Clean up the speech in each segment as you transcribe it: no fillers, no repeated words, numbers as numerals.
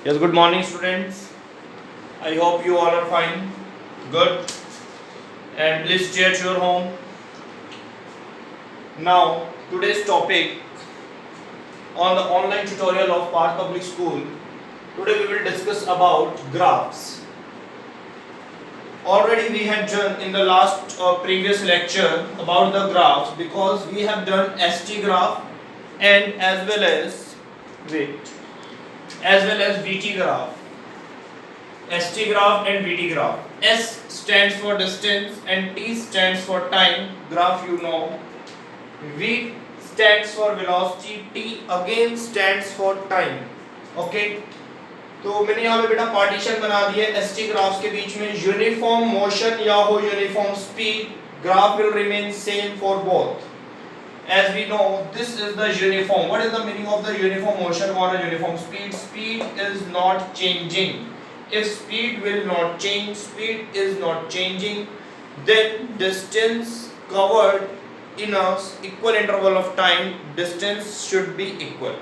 Yes, good morning, students. I hope you all are fine. Good. And please stay at your home. Now, today's topic on the online tutorial of Park Public School. Today we will discuss about graphs. Already we had done in the last previous lecture about the graphs because we have done ST graph and as well as VT graph. ST graph and VT graph. S stands for distance and T stands for time. Graph you know. V stands for velocity. T again stands for time. Okay. तो मैंने यहाँ पे बेटा partition बना दिया ST graphs के बीच में uniform motion या हो uniform speed graph will remain same for both. As we know, this is the uniform. What is the meaning of the uniform motion or a uniform speed? Speed is not changing. If speed will not change, speed is not changing, then distance covered in a equal interval of time, distance should be equal.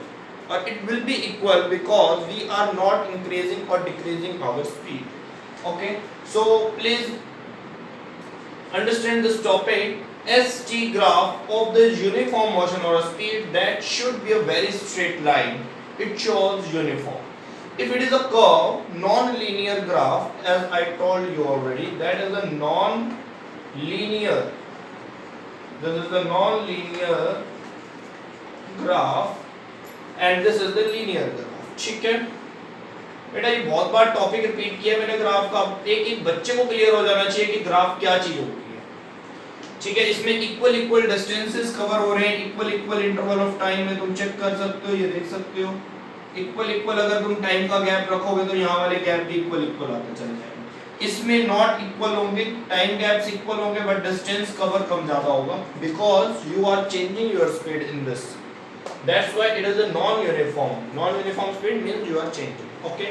Or it will be equal because we are not increasing or decreasing our speed. Okay, so please understand this topic. ST graph of the uniform motion or speed, that should be a very straight line. It shows uniform. If it is a curve, non-linear graph, as I told you already, that is a non-linear. This is the non-linear graph, and this is the linear graph. ठीक है? बेटा ये बहुत बार topic repeat किया मैंने graph का. एक बच्चे को क्लियर हो जाना चाहिए कि ग्राफ क्या चीज होती है. ठीक है, इसमें इक्वल डिस्टेंसेस कवर हो रहे हैं, इक्वल इंटरवल ऑफ टाइम में तुम चेक कर सकते हो, ये देख सकते हो. इक्वल अगर तुम टाइम का गैप रखोगे तो यहाँ वाले गैप भी इक्वल आते चले जाएंगे. इसमें नॉट इक्वल होंगे, टाइम गैप्स इक्वल होंगे बट डिस्टेंस कवर कम ज्यादा होगा because you are changing your speed in this. That's why it is a non uniform speed means you are changing. Okay,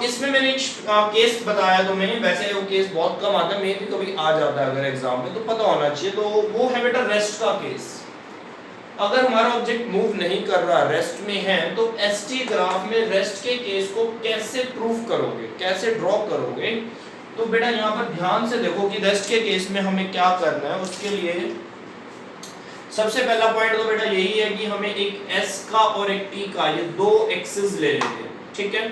इसमें मैंने एक केस बताया तो मैंने, वैसे वो केस बहुत कम आता है, मे भी कभी आ जाता है अगर एग्जाम में, तो पता होना चाहिए. तो वो है बेटा रेस्ट का केस. अगर हमारा ऑब्जेक्ट मूव नहीं कर रहा, रेस्ट में है, तो ST ग्राफ में रेस्ट के केस को कैसे प्रूफ करोगे, कैसे ड्रॉ करोगे? तो बेटा यहाँ पर ध्यान से देखो कि रेस्ट के केस में हमें क्या करना है. उसके लिए सबसे पहला पॉइंट तो बेटा यही है कि हमें एक S का और एक T का, ये दो एक्सिस ले लेते हैं. ठीक है,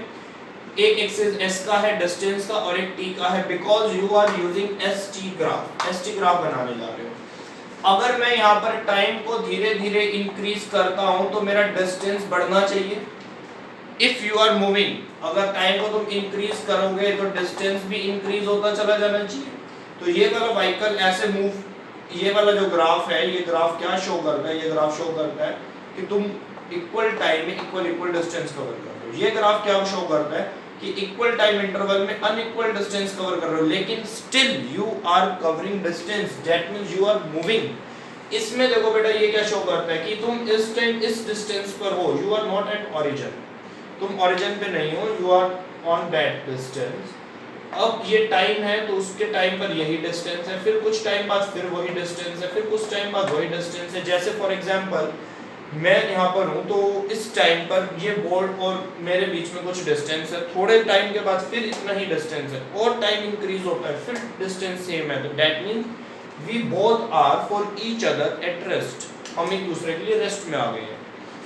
एक एक्सिस S का है डिस्टेंस का और एक T का है, because you are using ST graph बनाने जा रहे हो. अगर मैं यहाँ पर टाइम को धीरे धीरे इंक्रीज करता हूँ तो मेरा डिस्टेंस बढ़ना चाहिए. इफ यू आर मूविंग, अगर टाइम को तुम इंक्रीज करोगे तो डिस्टेंस भी इंक्रीज होता चला जाना चाहिए. तो ये वाला व्हीकल ऐसे मूव, ये वाला जो ग्राफ है, ये ग्राफ क्या शो करता है? ये ग्राफ शो करता है कि तुम इक्वल टाइम में इक्वल डिस्टेंस कवर कर रहे हो. ये ग्राफ क्या शो करता है कि इक्वल टाइम इंटरवल में अनइक्वल डिस्टेंस कवर कर रहे हो, लेकिन still you are covering distance, that means you are moving. इसमें देखो बेटा ये क्या शो करता है कि तुम इस टाइम इस डिस्टेंस पर हो, you are not at origin, तुम ओरिजिन पे नहीं हो, you are on that distance. अब ये टाइम है तो उसके टाइम पर यही डिस्टेंस है, फिर कुछ टाइम बाद फिर वही डिस्टेंस है, फिर कुछ टाइम बाद वही डिस्टेंस है. जैसे फॉर एग्जांपल मैं यहाँ पर हूँ तो इस टाइम पर ये बोर्ड और मेरे बीच में कुछ डिस्टेंस है, थोड़े टाइम के बाद फिर इतना ही डिस्टेंस है और टाइम इंक्रीज होता है, फिर डिस्टेंस सेम है. तो that means we both are for each other at rest, हम एक दूसरे के लिए रेस्ट में आ गए हैं.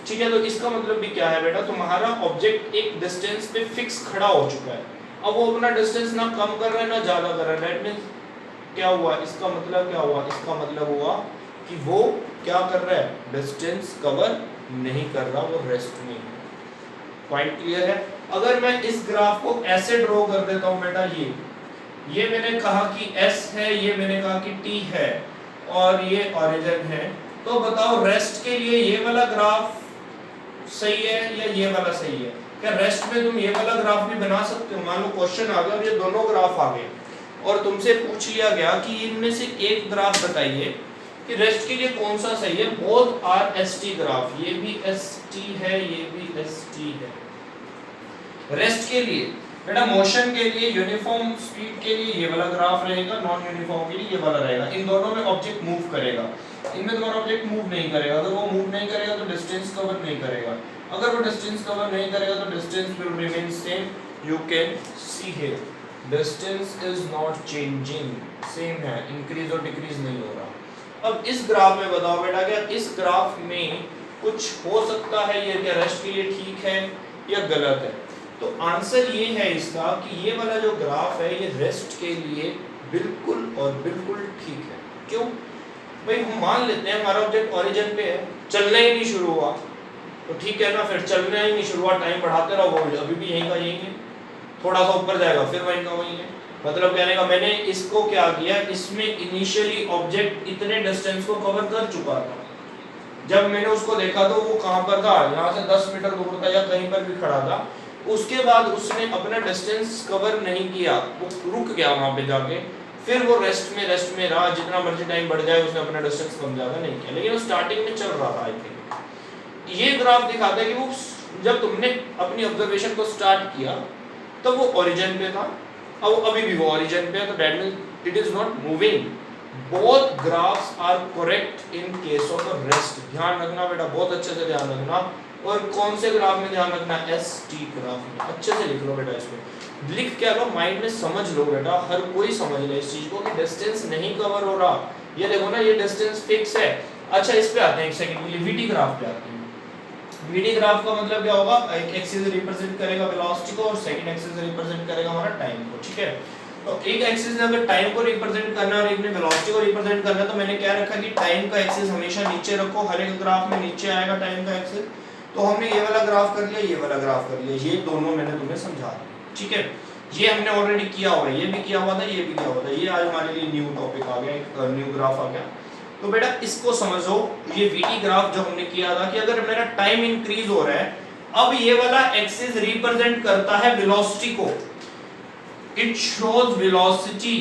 ठीक है, तो इसका मतलब भी क्या है बेटा, तुम्हारा ऑब्जेक्ट एक डिस्टेंस पे फिक्स खड़ा हो चुका है. अब वो अपना डिस्टेंस ना कम कर रहा है ना ज्यादा कर रहा है. दैट मींस क्या हुआ, इसका मतलब क्या हुआ, इसका मतलब हुआ कि वो क्या कर रहा है, डिस्टेंस कवर नहीं कर रहा, वो रेस्ट में है. पॉइंट क्लियर है? अगर मैं इस ग्राफ को ऐसे ड्रॉ कर देता हूं बेटा, ये मैंने कहा कि S है, ये मैंने कहा कि T है और ये ओरिजिन है, तो बताओ रेस्ट के लिए ये वाला ग्राफ सही है या ये वाला सही है? क्या रेस्ट में तुम ये वाला ग्राफ भी बना सकते हो? मान लो क्वेश्चन आ गया और ये दोनों ग्राफ आ गए और तुमसे पूछ लिया गया कि इनमें से एक ग्राफ बताइए कि रेस्ट के लिए कौन सा सही है. बोथ आर ST ग्राफ, ये भी ST है, ये भी ST है. रेस्ट के लिए बेटा, मोशन के लिए, यूनिफॉर्म स्पीड के लिए ये वाला ग्राफ रहेगा, नॉन यूनिफॉर्म के लिए ये वाला रहेगा. इन दोनों में ऑब्जेक्ट मूव करेगा, इनमें तुम्हारा ऑब्जेक्ट मूव नहीं करेगा. अगर वो मूव नहीं करेगा तो डिस्टेंस कवर नहीं करेगा. अगर वो डिस्टेंस कवर नहीं करेगा तो distance will remain same. You can see here distance is not changing, same है, इंक्रीज और डिक्रीज नहीं हो रहा. अब इस ग्राफ में बताओ बेटा, क्या इस ग्राफ में कुछ हो सकता है ये क्या रेस्ट के लिए ठीक है या गलत है? तो आंसर ये है इसका कि ये वाला जो ग्राफ है ये रेस्ट के लिए बिल्कुल और बिल्कुल ठीक है. क्यों भाई? हम मान लेते हैं हमारा ऑब्जेक्ट ओरिजिन पे है, चलना ही नहीं शुरू हुआ तो ठीक है ना, फिर चलना ही नहीं शुरू हुआ, टाइम बढ़ाते रहो, वो अभी भी यहीं का यहीं है, थोड़ा सा ऊपर जाएगा फिर वहीं का वहीं है. मतलब कहने का मैंने इसको क्या किया, इसमें इनिशियली ऑब्जेक्ट इतने डिस्टेंस को कवर कर चुका था. जब मैंने उसको देखा तो वो कहाँ पर था, यहाँ से 10 मीटर दूर था या कहीं पर भी खड़ा था. उसके बाद उसने अपना डिस्टेंस कवर नहीं किया, वो रुक गया वहाँ पे जाके, फिर वो रेस्ट में रहा. जितना मर्जी टाइम बढ़ जाए उसने अपना डिस्टेंस कम ज्यादा नहीं किया, लेकिन वो स्टार्टिंग में चल रहा था. आई थिंक ये ग्राफ दिखाता है कि वो जब तुमने अपनी ऑब्जर्वेशन को स्टार्ट किया तब तो वो ओरिजिन पे था, अब अभी भी वो ओरिजिन पे है, तो that means it is not moving. Both graphs are correct in case of rest. ध्यान रखना बेटा, बहुत अच्छे से ध्यान रखना. और कौन से ग्राफ में ध्यान रखना? एसटी ग्राफ में. अच्छे से लिख लो बेटा, इसमें लिख के लो, माइंड में समझ लो बेटा, हर कोई समझ ले इस चीज को कि डिस्टेंस नहीं कवर हो रहा. ये देखो ना, ये डिस्टेंस फिक्स है. अच्छा इस पे आते हैं एक सेकंड के लिए, वीटी ग्राफ पे आते हैं. वीटी ग्राफ का मतलब क्या होगा? एक एक्सिस रिप्रेजेंट करेगा वेलोसिटी को और सेकंड एक्सिस रिप्रेजेंट करेगा हमारा टाइम को. ठीक है, तो एक एक्सिस ने अगर टाइम को रिप्रेजेंट करना है और एक ने वेलोसिटी को रिप्रेजेंट करना है, तो मैंने क्या रखा कि टाइम का एक्सिस हमेशा नीचे रखो. हर एक ग्राफ में नीचे आएगा टाइम का एक्सिस. तो हमने ये वाला ग्राफ कर लिया, ये वाला ग्राफ कर लिया, ये दोनों मैंने तुम्हें समझा दिया. ठीक है, ये हमने ऑलरेडी किया हुआ है, ये भी किया हुआ था, ये भी किया हुआ था. ये आज हमारे लिए न्यू टॉपिक आ गया, एक न्यू ग्राफ आ गया. तो बेटा इसको समझो, ये वीटी ग्राफ जो हमने किया था कि अगर मेरा टाइम इंक्रीज हो रहा है, अब ये वाला एक्सिस रिप्रेजेंट करता है वेलोसिटी को. It shows velocity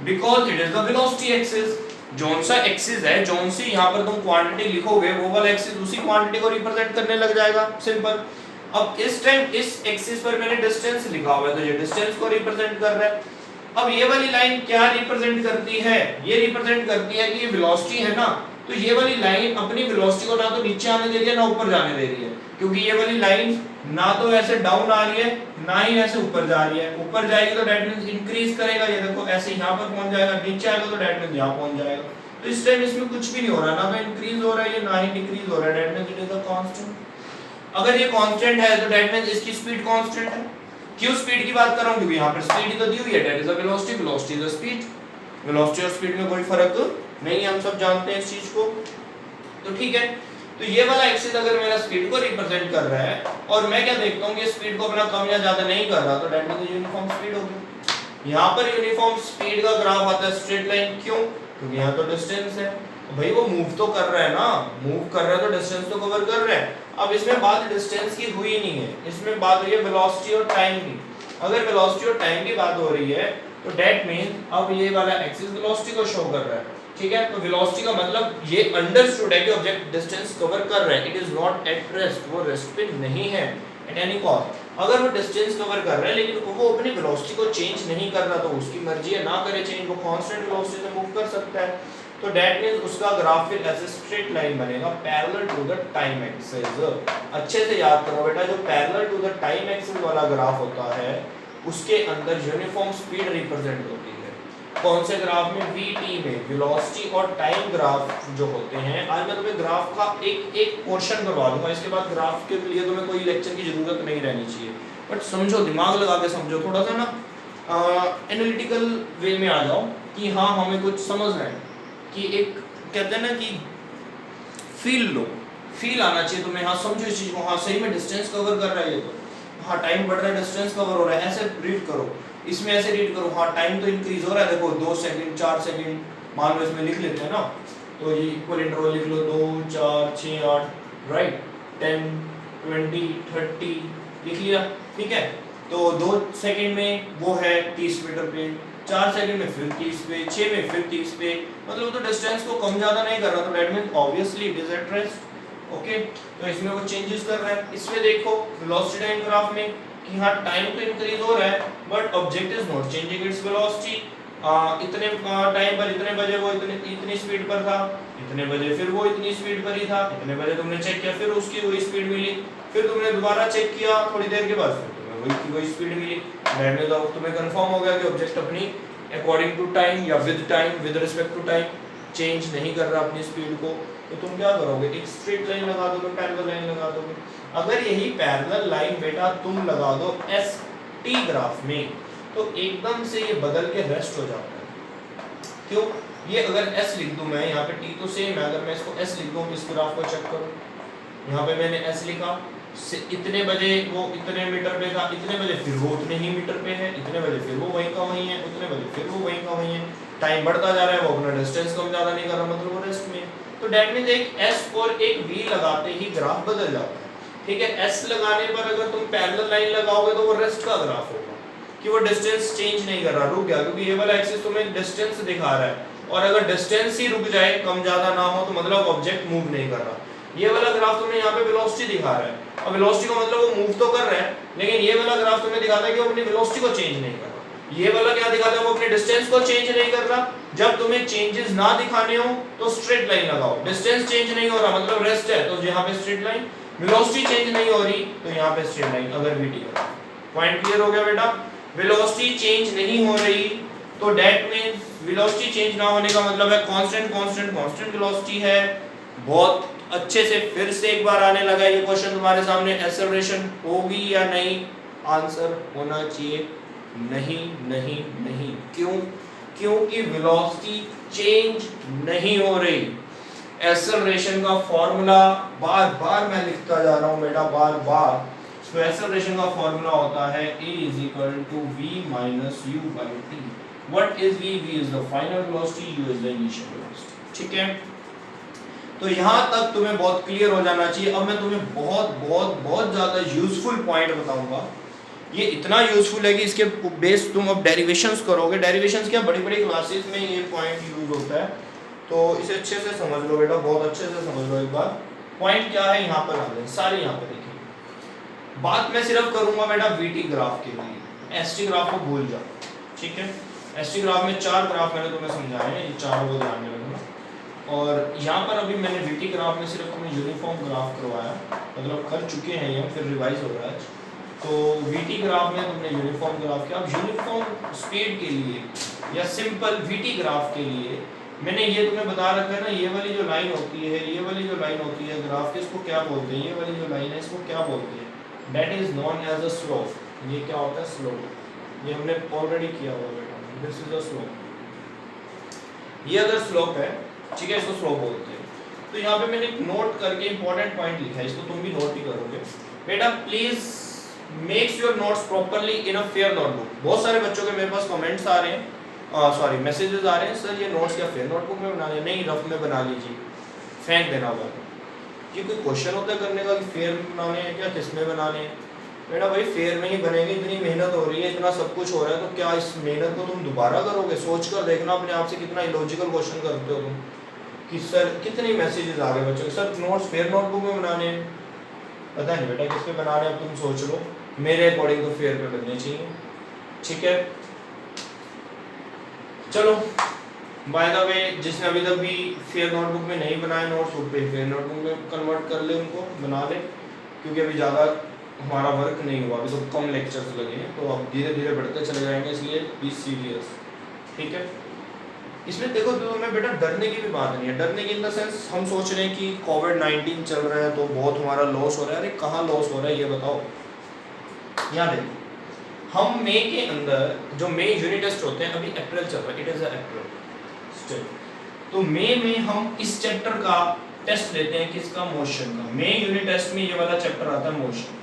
because it is the velocity axis. Zone सा एक्सिस है, जोन सी यहां पर तुम क्वांटिटी लिखोगे, वो वाला एक्सिस उसी क्वांटिटी को रिप्रेजेंट करने लग जाएगा. सिंपल. अब इस टाइम इस एक्सिस पर मैंने डिस्टेंस लिखा हुआ है, तो ये डिस्टेंस को रिप्रेजेंट कर रहा है. अब ये वाली लाइन क्या रिप्रेजेंट करती है? ये रिप्रेजेंट करती है कि ये वेलोसिटी है ना, तो ये वाली लाइन अपनी वेलोसिटी को ना तो नीचे आने दे रही है ना ऊपर जाने दे रही है, क्योंकि ये वाली लाइन ना तो ऐसे डाउन आ रही है ना ही ऐसे ऊपर जा रही है. ऊपर जाएगी तो दैट मींस इंक्रीज करेगा, ये देखो ऐसे यहां पर पहुंच जाएगा. नीचे आएगा तो दैट मींस यहां पहुंच जाएगा. तो इस टाइम इसमें कुछ भी नहीं हो रहा, ना तो इंक्रीज हो रहा है ना ही डिक्रीज हो रहा है. That means it is a constant. अगर ये कांस्टेंट है तो दैट मींस इसकी स्पीड कांस्टेंट है. क्यों स्पीड की बात कर रहा हूं? क्योंकि यहां पर स्पीड ही तो दी हुई है, that is the velocity. Velocity is the speed. Velocity और स्पीड में कोई फर्क नहीं है, हम सब जानते हैं इस चीज को. तो ठीक है, तो ये वाला एक्सिस अगर मेरा स्पीड को रिप्रेजेंट कर रहा है और मैं क्या देखता हूं कि स्पीड को अपना कम या ज्यादा नहीं कर रहा, तो दैट मींस यूनिफॉर्म स्पीड होगी. यहां पर यूनिफॉर्म स्पीड का ग्राफ आता है स्ट्रेट लाइन. क्यों? क्योंकि यहां तो डिस्टेंस है. भाई वो मूव तो कर रहा है ना, मूव कर रहा है तो डिस्टेंस तो कवर कर रहा है. अब इसमें बात डिस्टेंस की हुई नहीं है, इसमें बात हुई है वेलोसिटी और टाइम की. अगर वेलोसिटी और टाइम की बात हो रही है तो दैट मींस अब ये वाला एक्सिस वेलोसिटी को शो कर रहा है. ठीक है, तो वेलोसिटी का मतलब ये अंडरस्टूड है कि ऑब्जेक्ट डिस्टेंस कवर कर रहा है. It is not at rest, वो रेस्ट पे नहीं है एट एनी कॉस्ट. अगर वो डिस्टेंस कवर कर रहा है लेकिन वो अपनी वेलोसिटी को चेंज नहीं कर रहा, तो उसकी मर्जी है, ना करे चेंज, वो कांस्टेंट वेलोसिटी से मूव कर सकता है. तो दैट मींस उसका ग्राफ फिर ऐसे स्ट्रेट लाइन बनेगा parallel to the time axis. अच्छे से याद करो बेटा, जो parallel to the time axis वाला ग्राफ होता है उसके अंदर यूनिफॉर्म स्पीड रिप्रेजेंट होती है. कौन से ग्राफ में? वीटी में. वेलोसिटी और टाइम ग्राफ जो होते हैं, आज मैं तुम्हें ग्राफ का एक पोर्शन करवा दूंगा, इसके बाद ग्राफ के लिए तुम्हें कोई लेक्चर की जरूरत नहीं रहनी चाहिए. बट समझो, दिमाग लगा के समझो, थोड़ा सा ना एनालिटिकल वे में आ जाओ कि हाँ हमें कुछ समझना है, कि एक कहते हैं ना कि फील लो, फील आना चाहिए तुम्हें. हाँ समझो इस चीज को, हाँ सही में डिस्टेंस कवर कर रहा है ये, तो हाँ टाइम बढ़ रहा है, डिस्टेंस कवर हो रहा है. ऐसे रीड करो, इसमें ऐसे रीड करो, हाँ टाइम तो इंक्रीज हो रहा है. देखो 2 सेकंड 4 सेकंड मान लो, इसमें लिख लेते हैं ना, तो ये इक्वल इंटरवल लिख लो, 2 4 6 8 राइट, 10 20 30 लिख लिया. ठीक है, तो 2 सेकंड में वो है 30 मीटर पे, 4 सेकंड में फिर 30 पे, 6 में फिर 30 पे. मतलब तो डिस्टेंस को कम ज्यादा नहीं कर रहा, तो that means obviously it is at rest. Okay, तो इसमें वो चेंजेस कर रहा है. इसमें देखो वेलोसिटी ग्राफ में कि हाँ टाइम तो इंक्रीज हो रहा है but object is not changing its velocity. इतने टाइम पर इतने बजे वो इतनी स्पीड पर था, इतने बजे फिर वो इतनी स्पीड पर ही था, इतने बजे तुमने चेक किया फिर उसकी वही स्पीड मिली, फिर तुमने दोबारा चेक किया थोड़ी देर के बाद फिर तुम्हें वही की वही स्पीड मिली। दैट मींस अब तुम्हें कंफर्म हो गया कि ऑब्जेक्ट अपनी अकॉर्डिंग टू टाइम या with respect to time change नहीं कर रहा अपनी स्पीड को। तो तुम क्या करोगे, एक स्ट्रेट लाइन लगा दोगे, पैरेलल लाइन लगा दोगे। अगर यही पैरेलल लाइन बेटा तुम लगा दो एस टी ग्राफ में तो एकदम से ये बदल के रेस्ट हो जाता है। क्यों, ये अगर s लिख दूं मैं, यहाँ पे t तो सेम है, अगर मैं इसको s लिख दूं इस ग्राफ को चेक करो, यहाँ पे मैंने s लिखा, इतने बजे वो इतने मीटर पे था, इतने बजे फिर वो उतने ही मीटर पे है, इतने बजे फिर वो वहीं का वहीं है, उतने बजे फिर वो वहीं का वहीं है। टाइम बढ़ता जा रहा है, वो अपना डिस्टेंस कम ज़्यादा नहीं कर रहा, मतलब वो रेस्ट में। तो डेट मींस एक s और एक v लगाते ही ग्राफ बदल जाता है। ठीक है, s लगाने पर अगर तुम पैरेलल लाइन लगाओगे तो वो रेस्ट का ग्राफ होगा कि वो डिस्टेंस चेंज नहीं कर रहा, रुक गया, क्योंकि ये वाला एक्सिस तुम्हें डिस्टेंस दिखा रहा है, और अगर डिस्टेंस ही रुक जाए, कम ज्यादा ना हो, तो मतलब ऑब्जेक्ट मूव नहीं कर रहा। ये वाला ग्राफ तुम्हें यहाँ पे वेलोसिटी दिखा रहा है, और वेलोसिटी का मतलब वो मूव तो कर रहा है, लेकिन ये वाला ग्राफ तुम्हें दिखाता है कि वो अपनी वेलोसिटी को चेंज नहीं कर रहा। ये वाला क्या दिखाता है, वो अपने डिस्टेंस को चेंज नहीं कर रहा। जब तुम्हें चेंजेस ना दिखाने हो तो स्ट्रेट लाइन लगाओ, डिस्टेंस चेंज नहीं हो रहा मतलब रेस्ट है, तो यहाँ पे स्ट्रेट लाइन, वेलोसिटी चेंज नहीं हो रही तो यहाँ पे स्ट्रेट लाइन, अगर वीटी का। पॉइंट क्लियर हो गया बेटा। वेलोसिटी चेंज नहीं हो रही तो दैट मींस वेलोसिटी चेंज ना होने का मतलब है कांस्टेंट कांस्टेंट कांस्टेंट वेलोसिटी है। बहुत अच्छे से फिर से एक बार आने लगा ये क्वेश्चन तुम्हारे सामने, एक्सेलरेशन होगी या नहीं, आंसर होना चाहिए नहीं नहीं नहीं। क्यों, क्योंकि वेलोसिटी चेंज नहीं हो रही। एक्सेलरेशन का फॉर्मूला बार बार मैं लिखता जा रहा हूं बेटा, बार बार। तो एक्सेलरेशन का फॉर्मूला होता है a is equal to v minus u by t। What is v? v is the final velocity, u is the initial velocity। ठीक है, तो यहाँ तक तुम्हें बहुत क्लियर हो जाना चाहिए। अब मैं तुम्हें बहुत बहुत बहुत ज़्यादा यूजफुल पॉइंट बताऊंगा। ये इतना यूजफुल है कि इसके बेस तुम अब डेरिवेशंस करोगे। डेरिवेशंस क्या, बड़ी बड़ी क्लासेस में ये पॉइंट यूज होता है, तो इसे अच्छे से समझ लो बेटा, बहुत अच्छे से समझ लो एक बार। पॉइंट क्या है यहाँ पर आ गए सारे, यहाँ पर देखिए। बात मैं सिर्फ करूंगा बेटा वीटी ग्राफ के लिए, एसटी ग्राफ को भूल जाओ। ठीक है, एसटी ग्राफ में 4 ग्राफ मैंने तुम्हें समझाए हैं, ये चारों को ध्यान में रखना। और यहाँ पर अभी मैंने वीटी ग्राफ में सिर्फ तुम्हें यूनिफॉर्म ग्राफ करवाया, मतलब कर चुके हैं ये, फिर रिवाइज हो रहा है। तो वीटी ग्राफ में तुमने यूनिफॉर्म ग्राफ किया। अब यूनिफॉर्म स्पीड के लिए या सिंपल वीटी ग्राफ के लिए मैंने ये तुम्हें बता रखा है ना, ये वाली जो लाइन होती है, ये वाली जो लाइन होती है ग्राफ के, इसको क्या बोलते हैं, ये वाली जो लाइन है इसको क्या बोलते हैं, that is known as a slope. ये क्या होता है, स्लोप। ये हमने ऑलरेडी किया हुआ बेटा, दिस इज अ स्लोप। ये अगर स्लोप है, ठीक है, इसको स्लोप बोलते हैं। तो यहाँ पे मैंने एक नोट करके इंपॉर्टेंट पॉइंट लिखा है, इसको तुम भी नोट ही करोगे बेटा। Please makes your notes properly in a fair notebook. बहुत सारे बच्चों के मेरे पास कमेंट्स आ रहे हैं, सॉरी मैसेजेस आ रहे हैं, सर ये नोट्स क्या फेयर नोटबुक में बनाने, नहीं रफ में बना लीजिए, फेंक देना होगा। ये कोई क्वेश्चन होता है करने का कि फेयर में बनाने हैं क्या किस में बनाने हैं? बेटा भाई फेयर में ही बनेंगे, इतनी मेहनत हो रही है, इतना सब कुछ हो रहा है, तो क्या इस मेहनत को तुम दोबारा करोगे? सोच कर देखना अपने आप से, कितना इलॉजिकल क्वेश्चन करते हो तुम कि सर कितने मैसेजेस आ गए बच्चों के, सर नोट्स फेयर नोटबुक में बनाने हैं। पता नहीं बेटा किस पे बनाने हैं, अब तुम सोच लो। मेरे अकॉर्डिंग तो फेयर पे बनने चाहिए। ठीक है, चलो बाय द वे जिसने अभी तक भी फेयर नोटबुक में नहीं बनाए नोट्स, वो फेयर नोटबुक में कन्वर्ट कर ले, उनको बना ले, क्योंकि अभी ज़्यादा हमारा वर्क नहीं हुआ, अभी तो कम लेक्चर्स लगे हैं, तो अब धीरे धीरे बढ़ते चले जाएंगे, इसलिए बी सीरियस। ठीक है, इसमें देखो तो मैं बेटा डरने की भी बात नहीं है। डरने की इन द सेंस हम सोच रहे हैं कि कोविड-19 चल रहा है तो बहुत हमारा लॉस हो रहा है। अरे कहाँ लॉस हो रहा है ये बताओ। यहाँ देखो, हम मई के अंदर जो मई यूनिट टेस्ट होते हैं, अभी अप्रैल चल रहा है, इट इज अप्रैल स्टिल, तो मई में हम इस चैप्टर का टेस्ट लेते हैं, किसका, मोशन का। मई यूनिट टेस्ट में ये वाला चैप्टर आता है मोशन।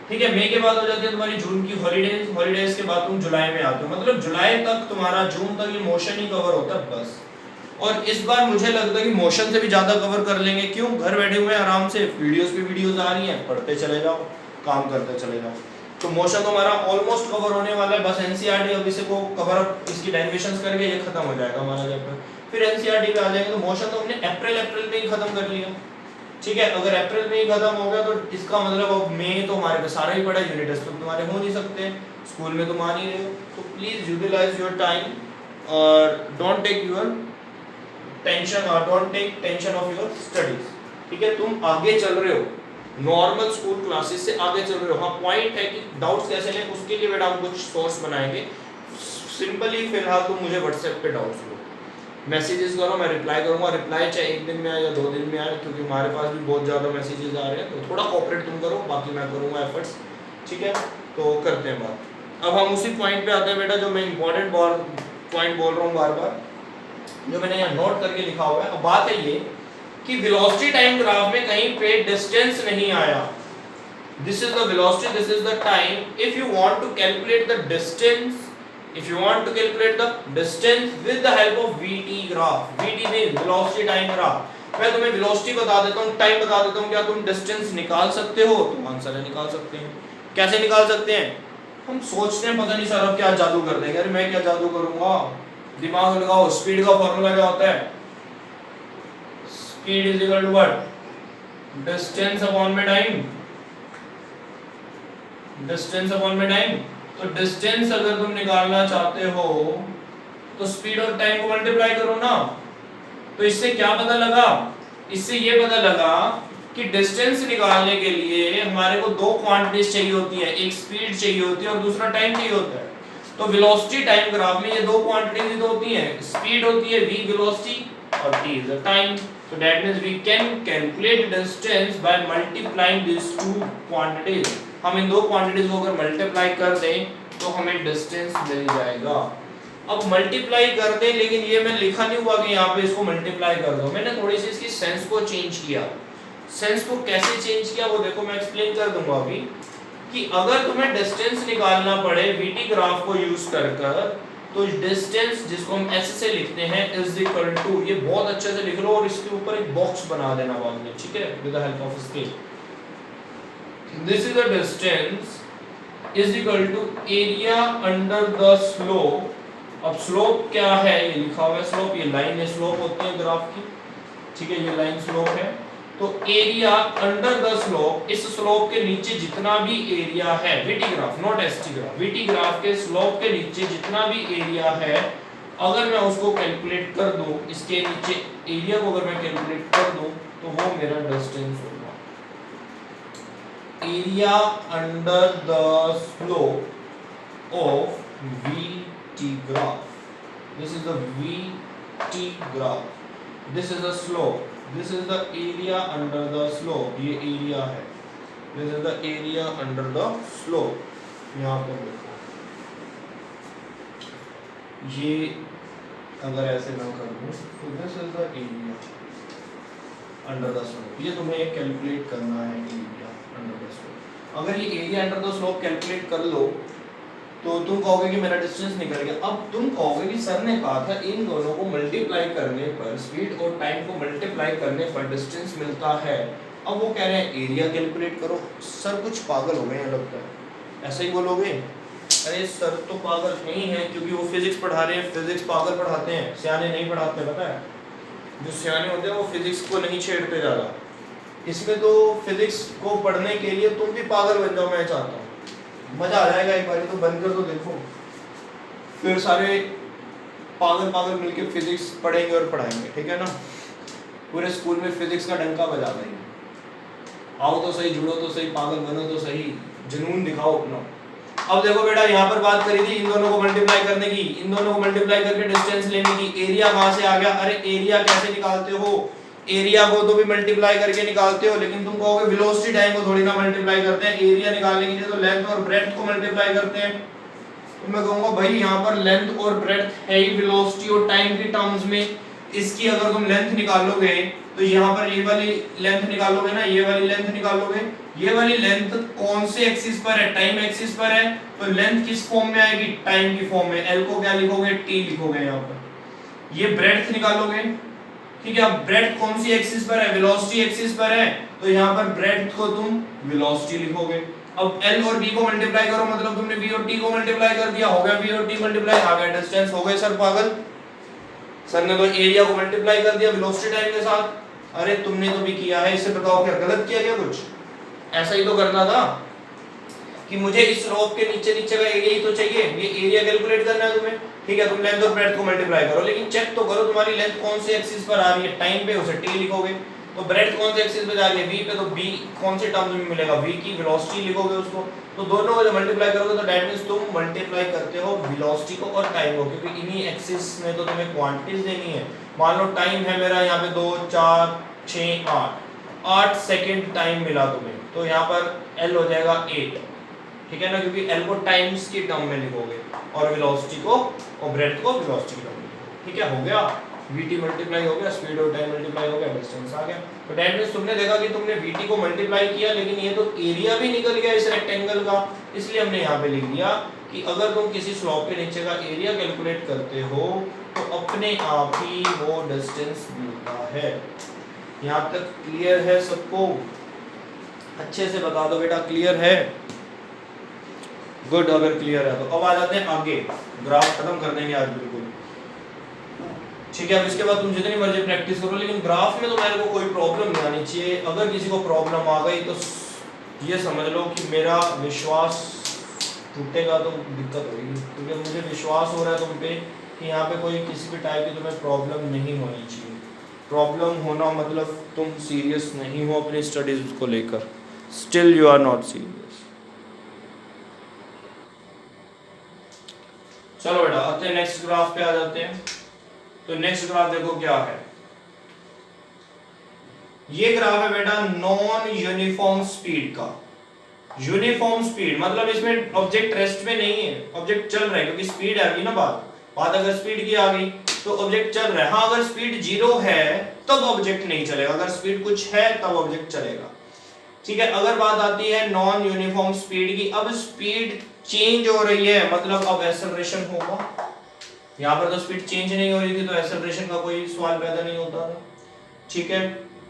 ठीक है, मई के बाद हो जाती है तुम्हारी जून की हॉलीडेज, हॉलीडेज के बाद तुम जुलाई में आते हो, मतलब जुलाई तक तुम्हारा, जून तक ये मोशन ही कवर होता है बस। और इस बार मुझे लगता है कि मोशन से भी ज़्यादा कवर कर लेंगे। क्यों, घर बैठे हुए आराम से वीडियोस पे वीडियोस आ रही हैं, पढ़ते चले जाओ, काम करते चले जाओ। तो मोशन तो हमारा ऑलमोस्ट कवर होने वाला है, बस एनसीईआरटी अब इसे को कवर अप, इसकी डेरिवेशंस करके ये खत्म हो जाएगा हमारा चैप्टर, फिर एनसीईआरटी पे आ जाएंगे। तो मोशन तो हमने अप्रैल में ही खत्म कर लिया। ठीक है, अगर अप्रैल में ही खत्म हो गया तो इसका मतलब अब मई तो हमारे पे सारा ही पड़ा है, यूनिट टेस्ट तो तुम्हारे हो नहीं सकते, स्कूल में तुम आ नहीं रहे हो। तो प्लीज यूटिलाइज योर टाइम, और don't take tension of your studies. ठीक है, तुम आगे चल रहे हो, नॉर्मल स्कूल क्लासेस से आगे चल रहे हो। हाँ, पॉइंट है कि डाउट्स कैसे लें, उसके लिए बेटा हम कुछ सोर्स बनाएंगे। सिंपली फिलहाल तुम मुझे व्हाट्सएप पे डाउट्स लो, मैसेजेस करो, मैं रिप्लाई करूंगा। रिप्लाई चाहे 1 दिन में आए या 2 दिन में आए, क्योंकि हमारे पास भी बहुत ज़्यादा मैसेजेस आ रहे हैं, तो थोड़ा कोऑपरेट तुम करो, बाकी मैं करूंगा एफर्ट्स। ठीक है, तो करते हैं बात। अब हम उसी पॉइंट पे आते हैं बेटा, जो मैं इंपॉर्टेंट पॉइंट बोल रहा हूँ बार बार, जो मैंने यहाँ नोट करके लिखा हुआ है। अब बात है ये कि वेलोसिटी टाइम ग्राफ में कहीं पे डिस्टेंस नहीं आया। This is the velocity, this is the time. If you want to calculate the distance, if you want to calculate the distance with the help of vt graph, vt means velocity time graph, मैं तुम्हें velocity बता देता हूँ, time बता देता हूँ, क्या तुम डिस्टेंस निकाल सकते हो? तुम आंसर है निकाल सकते हैं। कैसे निकाल सकते हैं? हम सोचते हैं पता नहीं सर अब क्या जादू कर देंगे। अरे मैं क्या जादू करूंगा, दिमाग लगाओ। स्पीड का फॉर्मूला क्या होता है? Speed is equal to what? Distance upon में टाइम, डिस्टेंस अपॉन में टाइम। तो डिस्टेंस अगर तुम निकालना चाहते हो तो स्पीड और टाइम को मल्टीप्लाई करो ना। तो इससे क्या पता लगा? इससे ये पता लगा कि डिस्टेंस निकालने के लिए हमारे को 2 क्वांटिटीज चाहिए होती है, एक स्पीड चाहिए होती है और दूसरा टाइम चाहिए होता है। तो वेलोसिटी टाइम ग्राफ में ये 2 क्वांटिटीज तो होती हैं, स्पीड होती है v वेलोसिटी और t is the time. So that means we can calculate distance by multiplying these 2 quantities. हम इन 2 क्वांटिटीज को अगर मल्टीप्लाई कर दें तो हमें डिस्टेंस मिल जाएगा। अब मल्टीप्लाई कर दें, लेकिन ये मैं लिखा नहीं हुआ कि यहाँ पे इसको मल्टीप्लाई कर दो। मैंने थोड़ी सी इसकी सेंस को चेंज किया। सेंस को कैसे चेंज किया वो देखो, मैं एक्सप्लेन कर दूंगा अभी। कि अगर तुम्हें डिस्टेंस निकालना पड़े वीटी ग्राफ को यूज कर तो डिस्टेंस जिसको हम ऐसे से लिखते हैं इज इक्वल टू, ये बहुत अच्छे से लिख लो और इसके ऊपर एक बॉक्स बना देना बाद में, ठीक है, with the help of scale. This is the distance is equal to area under the slope. अब स्लोप क्या है ये लिखा हुआ है, स्लोप ये लाइन है, स्लोप होती है ग्राफ की, ठीक है, ये लाइन स्लोप है। तो एरिया अंडर द स्लोप, इस स्लोप के नीचे जितना भी एरिया है, VT graph not ST graph, VT graph के स्लोप के नीचे जितना भी एरिया है, अगर मैं उसको कैलकुलेट कर दूं, इसके नीचे एरिया को अगर मैं कैलकुलेट कर दूं तो वो मेरा डिस्टेंस होगा। Area under the slope of VT graph, this is the VT graph, this is the slope, this is the area under the slope, ये एरिया है, this is the area under the slope. यहाँ पर देखो, ये अगर ऐसे मैं कर दूं तो this is the area under the slope, ये तुम्हें कैलकुलेट करना है एरिया अंडर द स्लोप। अगर ये area under the slope calculate कर लो तो तुम कहोगे कि मेरा डिस्टेंस निकल गया। अब तुम कहोगे कि सर ने कहा था इन दोनों को मल्टीप्लाई करने पर, स्पीड और टाइम को मल्टीप्लाई करने पर डिस्टेंस मिलता है। अब वो कह रहे हैं एरिया कैलकुलेट करो। सर कुछ पागल हो गए हैं लगता है, ऐसा ही बोलोगे? अरे सर तो पागल नहीं है, क्योंकि वो फिजिक्स पढ़ा रहे हैं, फिजिक्स पागल पढ़ाते हैं, सियाने नहीं पढ़ाते, पता है। जो सियाने होते हैं वो फिजिक्स को नहीं छेड़ते ज़्यादा। इसमें तो फिजिक्स को पढ़ने के लिए तुम भी पागल बन जाओ, मैं चाहता हूँ, मजा आ जाएगा। एक बार तो बंद कर दो, देखो फिर सारे पागल पागल मिलके फिजिक्स पढ़ेंगे और पढ़ाएंगे, ठीक है ना। पूरे स्कूल में फिजिक्स का डंका बजा देंगे। आओ तो सही, जुड़ो तो सही, पागल बनो तो सही, जुनून दिखाओ अपना। अब देखो बेटा, यहाँ पर बात करी थी इन दोनों को मल्टीप्लाई करने की, इन दोनों को मल्टीप्लाई करके डिस्टेंस लेने की। एरिया कहाँ से आ गया? अरे एरिया कैसे निकालते हो? एरिया को तो भी मल्टीप्लाई करके निकालते हो, लेकिन तुम कहोगे वेलोसिटी टाइम को थोड़ी ना मल्टीप्लाई करते हैं। एरिया निकालने के लिए तो लेंथ और ब्रेड्थ को मल्टीप्लाई करते हैं। तो मैं कहूंगा भाई यहाँ पर लेंथ और ब्रेड्थ है ही वेलोसिटी और टाइम के टर्म्स में। इसकी अगर तुम लेंथ निकालोगे तो यहाँ पर ये वाली लेंथ निकालोगे ना, ये वाली लेंथ निकालोगे, ये वाली लेंथ कौन से एक्सिस पर है? टाइम एक्सिस पर है। तो लेंथ किस फॉर्म में आएगी? टाइम की फॉर्म में। एल को क्या लिखोगे? टी लिखोगे यहाँ पर। ये ब्रेड्थ निकालोगे, ठीक है। अब ब्रेड्थ कौन सी एक्सिस पर है? वेलोसिटी एक्सिस पर है, तो यहाँ पर ब्रेड्थ को तुम वेलोसिटी लिखोगे। अब L और B को मल्टीप्लाई करो, मतलब तुमने V और T को मल्टीप्लाई कर दिया, हो गया V और T मल्टीप्लाई, आ गया डिस्टेंस। हो गए सर पागल? सर ने तो एरिया को मल्टीप्लाई कर दिया वेलोसिटी टाइम के साथ। अरे तुमने तो भी किया है, इससे बताओ क्या गलत किया क्या? कुछ ऐसा ही तो करना था। कि मुझे इस रोप के नीचे नीचे का एरिया ही तो चाहिए, ये एरिया कैलकुलेट करना है तुम्हें, ठीक है। तुम लेंथ और ब्रेड्थ को मल्टीप्लाई करो, लेकिन चेक तो करो तुम्हारी लेंथ कौन से एक्सिस पर आ रही है, टाइम पे उसे t लिखोगे, तो ब्रेड्थ कौन से एक्सिस पे जा रही है v पे, तो b कौन से टर्म्स में मिलेगा, v की वेलोसिटी लिखोगे उसको, तो दोनों को जब मल्टीप्लाई करोगे तो दैट मींस तुम मल्टीप्लाई करते हो वेलोसिटी को और टाइम को, क्योंकि इन्हीं एक्सिस में तो तुम्हें क्वांटिटीज देनी है। मान लो टाइम है मेरा यहाँ पे 2 4 6 8 सेकंड टाइम मिला तुम्हें, तो यहाँ पर l हो जाएगा 8, ठीक है ना, क्योंकि l को टाइम्स की टर्म में लिखोगे और वेलोसिटी को और ब्रेड्थ को वेलोसिटी की टर्म में लिखोगे, ठीक है। हो गया vt मल्टीप्लाई हो गया, स्पीड और टाइम मल्टीप्लाई हो गया, डिस्टेंस आ गया। तो दैट मींस तुमने देखा कि तुमने vt को मल्टीप्लाई किया, लेकिन ये तो एरिया भी निकल गया इस रेक्टेंगल का, इसलिए हमने यहाँ पे लिख दिया कि अगर तुम किसी स्लॉप के नीचे का एरिया कैलकुलेट करते हो तो अपने आप ही वो डिस्टेंस मिलता है। यहाँ तक क्लियर है सबको? अच्छे से बता दो बेटा, क्लियर है? गुड, अगर क्लियर है तो अब आ जाते हैं आगे, ग्राफ खत्म कर देंगे आज बिल्कुल, ठीक है। अब इसके बाद तुम जितनी मर्जी प्रैक्टिस करो, लेकिन ग्राफ में तो मेरे को कोई प्रॉब्लम नहीं आनी चाहिए। अगर किसी को प्रॉब्लम आ गई तो ये समझ लो कि मेरा विश्वास टूटेगा, तो दिक्कत होगी, क्योंकि मुझे विश्वास हो रहा है तुम पे कि यहाँ पे कोई किसी भी टाइप की तुम्हें प्रॉब्लम नहीं होनी चाहिए। प्रॉब्लम होना मतलब तुम सीरियस नहीं हो अपनी स्टडीज को लेकर, still you are not serious. चलो बेटा आते हैं नेक्स्ट ग्राफ पे आ जाते हैं। तो नेक्स्ट ग्राफ देखो क्या है, ये ग्राफ है बेटा नॉन यूनिफॉर्म स्पीड का। यूनिफॉर्म स्पीड मतलब इसमें ऑब्जेक्ट रेस्ट में नहीं है, ऑब्जेक्ट चल रहा है, क्योंकि स्पीड आ गई ना, बात अगर स्पीड की आ गई तो ऑब्जेक्ट चल रहा है। हाँ, अगर स्पीड 0 है तब ऑब्जेक्ट नहीं चलेगा, अगर स्पीड कुछ है तब ऑब्जेक्ट चलेगा, ठीक है। अगर बात आती है नॉन यूनिफॉर्म स्पीड की, अब स्पीड चेंज हो रही है, मतलब अब एक्सेलरेशन होगा। यहाँ पर तो स्पीड चेंज नहीं हो रही थी, तो एक्सेलरेशन का कोई सवाल पैदा नहीं होता था, ठीक है।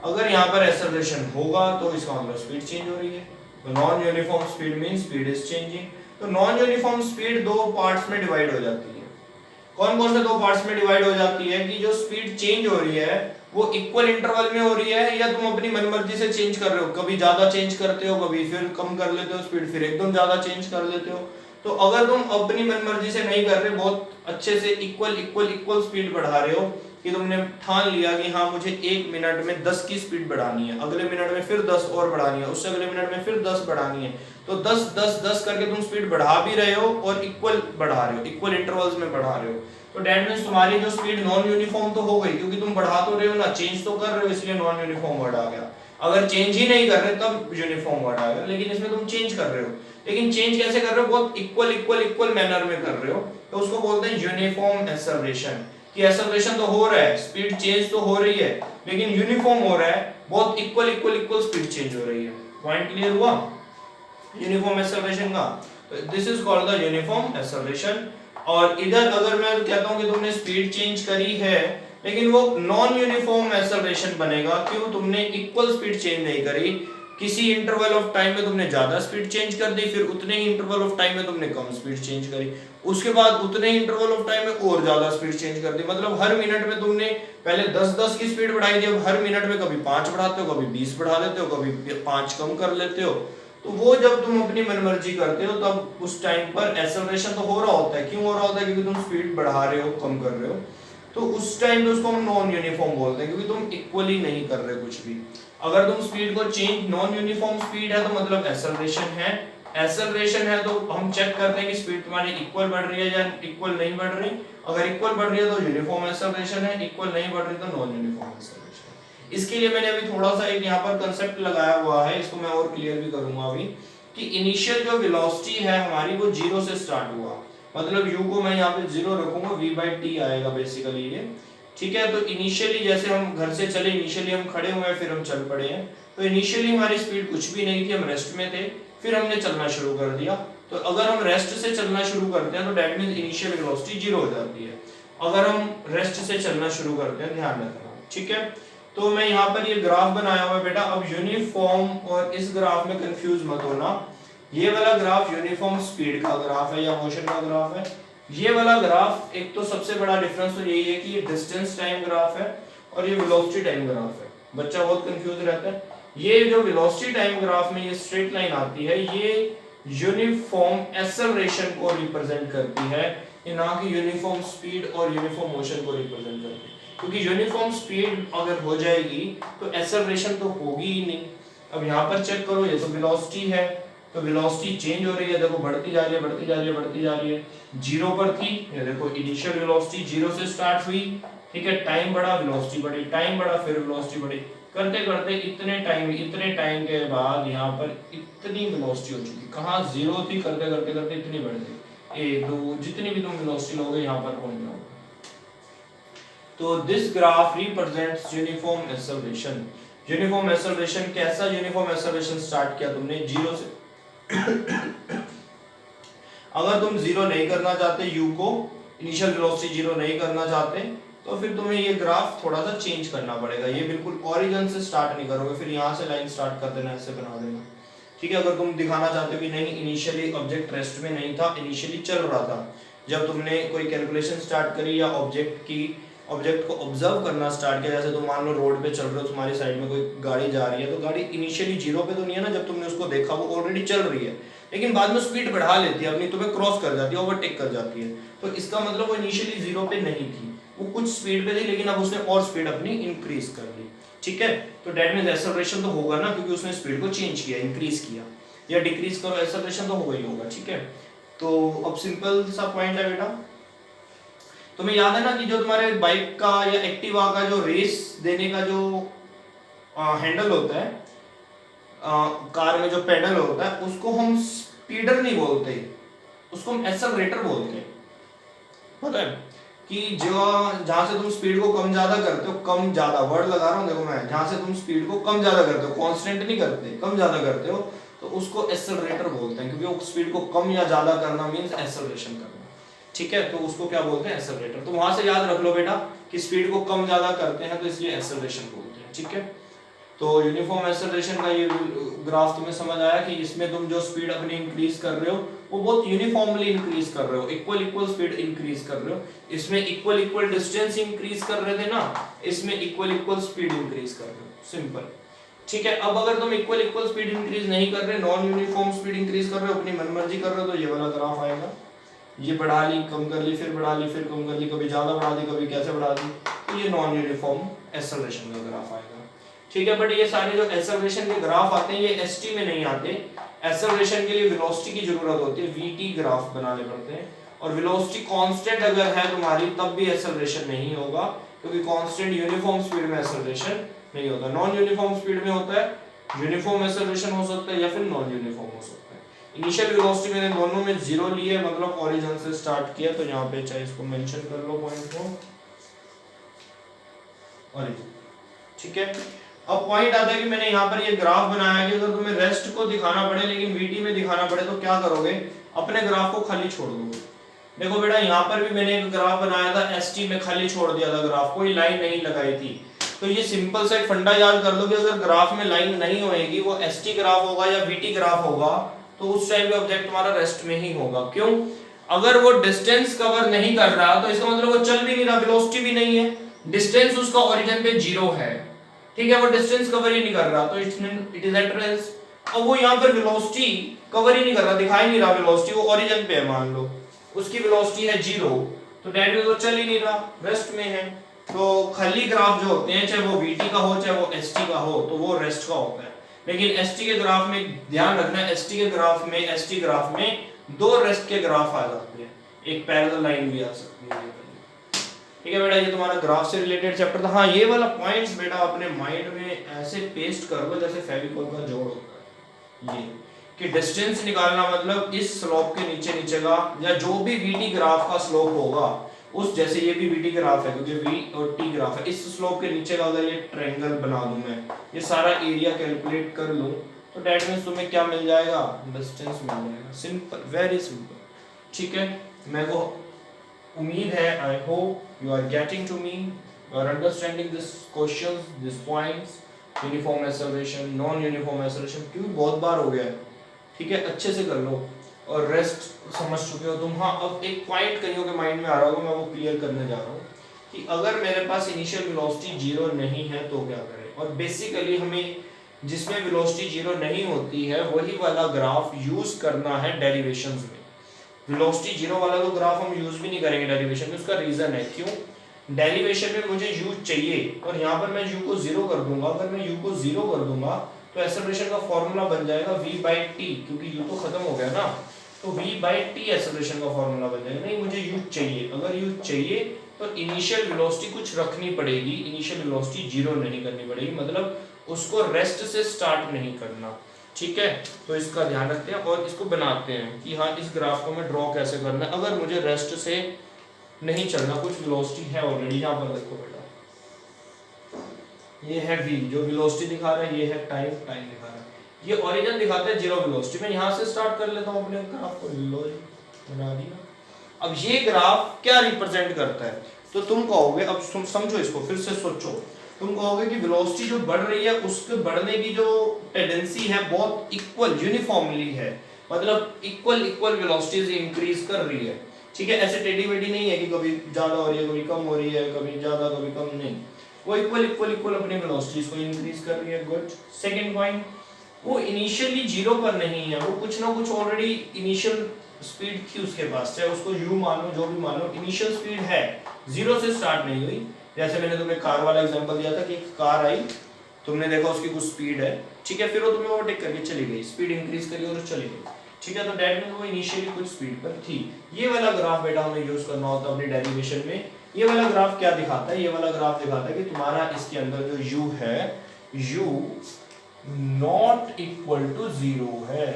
अगर यहाँ पर एक्सेलरेशन होगा तो इसका मतलब स्पीड चेंज हो रही है, तो non uniform speed means speed is changing. तो नॉन यूनिफॉर्म स्पीड दो पार्ट्स में डिवाइड हो जाती है। कौन कौन से दो पार्ट्स में डिवाइड हो जाती है? कि जो स्पीड चेंज हो रही है वो इक्वल इंटरवल में हो रही है, या तुम अपनी मनमर्जी से चेंज कर रहे हो, कभी ज्यादा चेंज करते हो, कभी फिर कम कर लेते हो स्पीड, फिर एकदम ज्यादा चेंज कर लेते हो। तो अगर तुम अपनी मनमर्जी से नहीं कर रहे, बहुत अच्छे से इक्वल स्पीड बढ़ा रहे हो, कि तुमने ठान लिया कि हाँ मुझे 1 मिनट में 10 की स्पीड बढ़ानी है, अगले मिनट में फिर 10 और बढ़ानी है, उससे अगले मिनट में फिर 10 बढ़ानी है, तो 10 10 10 करके तुम स्पीड बढ़ा भी रहे हो और इक्वल बढ़ा रहे हो, इक्वल इंटरवल्स में बढ़ा रहे हो। तो दैट मींस तुम्हारी जो स्पीड नॉन यूनिफॉर्म तो हो गई, क्योंकि तुम बढ़ा तो रहे हो ना, चेंज तो कर रहे हो, इसलिए नॉन यूनिफॉर्म वर्ड आ गया। अगर चेंज ही नहीं कर रहे तब यूनिफॉर्म वर्ड आ गया, लेकिन इसमें तुम चेंज कर रहे हो। लेकिन चेंज कैसे कर रहे हो? बहुत इक्वल मैनर में कर रहे हो, तो उसको बोलते हैं यूनिफॉर्म एक्सेलरेशन। कि एक्सेलरेशन तो हो रहा है, स्पीड चेंज तो हो रही है, लेकिन यूनिफॉर्म हो रहा है, बहुत इक्वल स्पीड चेंज हो रही है। पॉइंट क्लियर हुआ यूनिफॉर्म एक्सेलरेशन का? तो this is called the uniform acceleration. और इधर अगर मैं कहता हूं कि तुमने स्पीड चेंज करी है, लेकिन वो नॉन यूनिफॉर्म एक्सेलरेशन बनेगा। क्यों? तुमने इक्वल स्पीड चेंज नहीं करी, किसी इंटरवल ऑफ टाइम में तुमने ज्यादा स्पीड चेंज कर दी, फिर उतने ही इंटरवल ऑफ टाइम में तुमने कम स्पीड चेंज करी, उसके बाद उतने ही इंटरवल ऑफ टाइम में और ज्यादा स्पीड चेंज कर दी। मतलब हर मिनट में तुमने पहले 10-10 की स्पीड बढ़ाई थी, अब हर मिनट में कभी 5 बढ़ाते हो, कभी 20 बढ़ा देते हो, कभी 5 कम कर लेते हो। तो वो जब तुम अपनी मनमर्जी करते हो तब उस टाइम पर एक्सेलरेशन तो हो रहा होता है। क्यों हो रहा होता है? क्योंकि तुम स्पीड बढ़ा रहे हो, कम कर रहे हो, तो उस टाइम पे उसको हम नॉन यूनिफॉर्म बोलते हैं, क्योंकि तुम इक्वली नहीं कर रहे कुछ भी। अगर तुम स्पीड को चेंज, नॉन यूनिफॉर्म स्पीड है तो मतलब एक्सेलरेशन है, एक्सेलरेशन है तो हम चेक करते हैं कि स्पीड तुम्हारी इक्वल बढ़ रही है या इक्वल नहीं बढ़ रही। अगर इक्वल बढ़ रही है तो यूनिफॉर्म एक्सेलरेशन है, इक्वल नहीं बढ़ रही तो नॉन यूनिफॉर्म एक्सेलरेशन। इसके लिए मैंने अभी थोड़ा सा एक यहाँ पर कंसेप्ट लगाया हुआ है, इसको मैं और क्लियर भी करूंगा अभी, कि इनिशियल जो वेलोसिटी है हमारी वो 0 से स्टार्ट हुआ, मतलब u को मैं यहाँ पे 0 रखूंगा, v/t आएगा बेसिकली ये, ठीक है। तो इनिशियली जैसे हम घर से चले, इनिशियली हम खड़े हुए हैं, फिर हम चल पड़े हैं, तो इनिशियली हमारी स्पीड कुछ भी नहीं थी, हम रेस्ट में थे, फिर हमने चलना शुरू कर दिया। तो अगर हम रेस्ट से चलना शुरू करते हैं तो दैट मींस इनिशियल वेलोसिटी 0 हो जाती है। अगर हम रेस्ट से चलना शुरू करते हैं, ध्यान रखना, ठीक है। तो मैं यहाँ पर ये ग्राफ बनाया हुआ है बेटा। अब यूनिफॉर्म और इस ग्राफ में कंफ्यूज मत होना, ये वाला ग्राफ यूनिफॉर्म स्पीड का ग्राफ है या मोशन का ग्राफ है। ये वाला ग्राफ, एक तो सबसे बड़ा डिफरेंस तो यही है कि ये डिस्टेंस टाइम ग्राफ है और ये वेलोसिटी टाइम ग्राफ है। बच्चा बहुत कंफ्यूज रहता है। ये जो वेलोसिटी टाइम ग्राफ में ये स्ट्रेट लाइन आती है, ये यूनिफॉर्म एक्सेलरेशन को रिप्रेजेंट करती है, ये ना कि यूनिफॉर्म स्पीड और यूनिफॉर्म मोशन को रिप्रेजेंट करती है, क्योंकि यूनिफॉर्म स्पीड अगर हो जाएगी तो एक्सेलरेशन तो होगी ही नहीं। अब यहाँ पर चेक करो, ये तो वेलोसिटी है, तो वेलोसिटी चेंज हो रही है, देखो बढ़ती जा रही है, बढ़ती जा रही है, बढ़ती जा रही है। जीरो पर थी, ये देखो इनिशियल वेलोसिटी जीरो से स्टार्ट हुई, ठीक है, टाइम बढ़ा, वेलोसिटी बढ़ी, टाइम बढ़ा, फिर वेलोसिटी बढ़ी, करते करते इतने टाइम के बाद यहाँ पर इतनी वेलोसिटी हो चुकी, कहाँ जीरो थी, करते करते करते इतनी बढ़ गई, एक दो जितनी भी तुम वेलोसिटी लोगे यहाँ पर पहुंच जाओगे। तो this graph represents uniform acceleration. Uniform acceleration, कैसा यूनिफॉर्म एक्सेलरेशन स्टार्ट किया तुमने, जीरो से। अगर तुम जीरो नहीं करना चाहते, यू को इनिशियल वेलोसिटी जीरो नहीं करना चाहते, तो फिर तुम्हें ये ग्राफ थोड़ा सा चेंज करना पड़ेगा, ये बिल्कुल ओरिजिन से स्टार्ट नहीं करोगे, फिर यहाँ से लाइन स्टार्ट कर देना, ऐसे बना देना, ठीक है। अगर तुम दिखाना चाहते हो कि नहीं इनिशियली ऑब्जेक्ट रेस्ट में नहीं था, इनिशियली चल रहा था, जब तुमने कोई कैलकुलेशन स्टार्ट करी या ऑब्जेक्ट को ऑब्जर्व करना स्टार्ट किया, जैसे तुम मान लो रोड पे चल रहे हो, तुम्हारी साइड में कोई गाड़ी जा रही है, तो गाड़ी इनिशियली जीरो पे तो नहीं है ना, जब तुमने उसको देखा वो ऑलरेडी चल रही है, लेकिन बाद में स्पीड बढ़ा लेती है अपनी, तुम्हें क्रॉस कर जाती है, ओवरटेक कर जाती है, तो इसका मतलब वो इनिशियली जीरो पे नहीं थी, वो कुछ स्पीड पे थी, लेकिन अब उसने और स्पीड अपनी इंक्रीज कर दी, ठीक है। तो दैट मींस एक्सेलरेशन तो होगा ना, क्योंकि उसने स्पीड को चेंज किया, इंक्रीज किया या डिक्रीज करो, एक्सेलरेशन तो होगा ही होगा, ठीक है। तो अब सिंपल सा पॉइंट है बेटा, तुम्हें याद है ना कि जो तुम्हारे बाइक का या एक्टिवा का जो रेस देने का जो हैंडल होता है, कार में जो पेडल होता है, उसको हम स्पीडर नहीं बोलते, उसको हम एक्सेलरेटर बोलते हैं, पता है कि जो जहां से तुम स्पीड को कम ज्यादा करते हो, कम ज्यादा वर्ड लगा रहा हूं देखो मैं, जहां से तुम स्पीड को कम ज्यादा करते हो, कांस्टेंट नहीं करते, कम ज्यादा करते हो, तो उसको एक्सेलरेटर बोलते हैं, क्योंकि वो स्पीड को कम या ज्यादा करना मींस एक्सेलरेशन करना, ठीक है। तो उसको क्या बोलते हैं, एक्सेलरेटर। तो वहां से याद रख लो बेटा कि स्पीड को कम ज्यादा करते हैं तो इसलिए एक्सेलरेशन बोलते हैं, ठीक है। तो यूनिफॉर्म एक्सेलरेशन का ये ग्राफ तुम्हें समझ आया कि इसमें तुम जो स्पीड अपनी इंक्रीज कर रहे हो वो बहुत यूनिफॉर्मली इंक्रीज कर रहे हो, इक्वल स्पीड इंक्रीज कर रहे हो, इसमें इक्वल डिस्टेंस इंक्रीज कर रहे थे ना, इसमें इक्वल स्पीड इंक्रीज कर रहे हो, सिंपल, ठीक है। अब अगर तुम इक्वल स्पीड इंक्रीज नहीं कर रहे, नॉन यूनिफॉर्म स्पीड इंक्रीज कर रहे हो, अपनी मनमर्जी कर रहे हो, तो ये वाला ग्राफ आएगा, ये बढ़ा ली, कम कर ली, फिर बढ़ा ली, फिर कम कर ली, कभी ज्यादा बढ़ा दी, कभी कैसे बढ़ा दी, तो ये नॉन यूनिफॉर्म एक्सेलरेशन का ग्राफ आएगा, ठीक है। बट ये सारे जो एक्सेलरेशन के ग्राफ आते हैं ये एसटी में नहीं आते, एक्सेलरेशन के लिए वेलोसिटी की जरूरत होती है, वीटी ग्राफ बनाने पड़ते हैं, और वेलोसिटी कांस्टेंट अगर है तुम्हारी तब भी एक्सेलरेशन नहीं होगा, क्योंकि कांस्टेंट यूनिफॉर्म स्पीड में एक्सेलरेशन नहीं होता, नॉन यूनिफॉर्म स्पीड में होता है, यूनिफॉर्म एक्सेलरेशन हो सकता है या फिर नॉन यूनिफॉर्म हो सकता है। इनिशियल वेलोसिटी मैंने दोनों में जीरो ली है, मतलब ओरिजिन से स्टार्ट किया, तो यहाँ पे चाहे इसको मेंशन कर लो पॉइंट को, ओरिजिन, ठीक है। अब पॉइंट आता है कि मैंने यहाँ पर ये ग्राफ बनाया कि अगर तुम्हें रेस्ट को दिखाना पड़े लेकिन वीटी में दिखाना पड़े तो क्या करोगे, अपने ग्राफ को खाली छोड़ दोगे। देखो बेटा यहाँ पर भी मैंने एक ग्राफ बनाया था, एसटी में खाली छोड़ दिया था ग्राफ, कोई लाइन नहीं लगाई थी। तो ये सिंपल सा एक फंडा याद कर लो कि अगर ग्राफ में लाइन नहीं होएगी, वो एसटी ग्राफ होगा या वीटी ग्राफ होगा, तो उस टाइम पे ऑब्जेक्ट तुम्हारा रेस्ट में ही होगा। क्यों? अगर वो डिस्टेंस कवर नहीं कर रहा तो इसका मतलब वो चल भी नहीं रहा, वेलोसिटी भी नहीं है, डिस्टेंस उसका ओरिजिन पे जीरो है, ठीक है, वो डिस्टेंस कवर ही नहीं कर रहा, तो इट इज एट रेस्ट। अब वो यहाँ पर वेलोसिटी कवर ही नहीं कर रहा, दिखाई नहीं रहा वेलोसिटी, वो ओरिजिन पे है, मान लो उसकी वेलोसिटी है जीरो, तो दैट मींस वो चल ही नहीं रहा, रेस्ट में है। तो खाली ग्राफ जो होते हैं, चाहे वो वीटी का हो चाहे वो एसटी का हो, तो वो रेस्ट का होता है। लेकिन एसटी के ग्राफ में ध्यान रखना, एसटी ग्राफ में दो रेस्ट के ग्राफ आ जाते हैं, एक पैरेलल लाइन भी आ सकती है, ठीक है बेटा। ये तुम्हारा ग्राफ से रिलेटेड चैप्टर था। हाँ, ये वाला पॉइंट्स बेटा अपने माइंड में ऐसे पेस्ट कर लो जैसे फेविकोल का जोड़ होता है, ये कि डिस्टेंस निकालना मतलब इस स्लोप के नीचे का, या जो भी वीटी ग्राफ का स्लोप होगा उस, जैसे ये भी वीटी ग्राफ है क्योंकि वी और टी ग्राफ है, इस स्लोप के नीचे का अगर ये ट्रायंगल बना दूं मैं, ये सारा एरिया कैलकुलेट कर लूं, तो दैट मींस तुम्हें क्या मिल जाएगा, डिस्टेंस मिल जाएगा, सिंपल, वेरी सिंपल, ठीक है। मेरे को उम्मीद है, I hope you are getting to me, you are understanding this questions, this points, uniform acceleration, non uniform acceleration, क्योंकि बहुत बार हो गया है, ठीक है, अच्छे से कर लो, और रेस्ट समझ चुके हो तुम। हाँ, अब एक पॉइंट कईयों के माइंड में आ रहा होगा, मैं वो क्लियर करने जा रहा हूँ कि अगर मेरे पास इनिशियल वेलोसिटी जीरो नहीं है तो क्या करें। और बेसिकली हमें जिसमें वेलोसिटी जीरो नहीं होती है वही वाला ग्राफ यूज करना है डेरिवेशंस में। वेलोसिटी जीरो वाला तो ग्राफ हम यूज भी नहीं करेंगे डेरिवेशन में। उसका रीजन है क्यों, डेरिवेशन में मुझे u चाहिए और यहाँ पर मैं u को जीरो कर दूंगा। अगर मैं u को जीरो कर दूंगा तो एक्सेलरेशन का फॉर्मूला बन जाएगा v/t, क्योंकि u तो खत्म हो गया ना, तो v/t एक्सेलरेशन का फॉर्मूला बन जाएगा। नहीं, मुझे u चाहिए। अगर u चाहिए तो इनिशियल वेलोसिटी कुछ रखनी पड़ेगी, इनिशियल वेलोसिटी जीरो नहीं करनी पड़ेगी, मतलब उसको रेस्ट से स्टार्ट नहीं करना। ठीक है, तो इसका ध्यान रखते हैं और इसको बनाते हैं कि हाँ इस ग्राफ को मैं ड्रॉ कैसे करना है। अगर मुझे रेस्ट से नहीं चलना, कुछ वेलोसिटी है ऑलरेडी, यहाँ पर देखो बेटा, ये है v जो वेलोसिटी दिखा रहा है, ये है टाइम दिखा रहा है, ये ओरिजिन दिखाता है जीरो वेलोसिटी। मैं यहाँ से स्टार्ट कर लेता हूँ अपने ग्राफ को, लो बना दिया। अब ये ग्राफ क्या रिप्रेजेंट करता है, तो तुम कहोगे, अब तुम समझो इसको, फिर से सोचो, तुम कहोगे कि वेलोसिटी जो बढ़ रही है उसके बढ़ने की जो टेंडेंसी है बहुत इक्वल यूनिफॉर्मली है, मतलब इक्वल वेलोसिटी से इंक्रीज कर रही है। ठीक है, ऐसे टेढ़ी मेढ़ी नहीं है कि कभी ज्यादा हो रही है, कभी कम हो रही है, कभी ज्यादा कभी कम, नहीं, वो इक्वल अपनी वेलोसिटीज को इंक्रीज कर रही है। गुड। सेकंड पॉइंट, वो इनिशियली जीरो पर नहीं है, वो कुछ ना कुछ ऑलरेडी इनिशियल स्पीड थी उसके पास, चाहे उसको u मानो जो भी मानो, इनिशियल स्पीड है, जीरो से स्टार्ट नहीं हुई। जैसे मैंने तुम्हें कार वाला एग्जांपल दिया था कि कार आई, तुमने देखा उसकी कुछ स्पीड है, ठीक है, फिर वो तुम्हें ओवरटेक करके चली गई, स्पीड इंक्रीज करी और चली गई। ठीक है, तो दैट मींस वो इनिशियली कुछ स्पीड पर थी। ये वाला ग्राफ बेटा हमें यूज करना होता है अपनी डेरिवेशन में। ये वाला ग्राफ क्या दिखाता है, ये वाला ग्राफ दिखाता है कि तुम्हारा इसके अंदर जो u है, u not equal to zero है।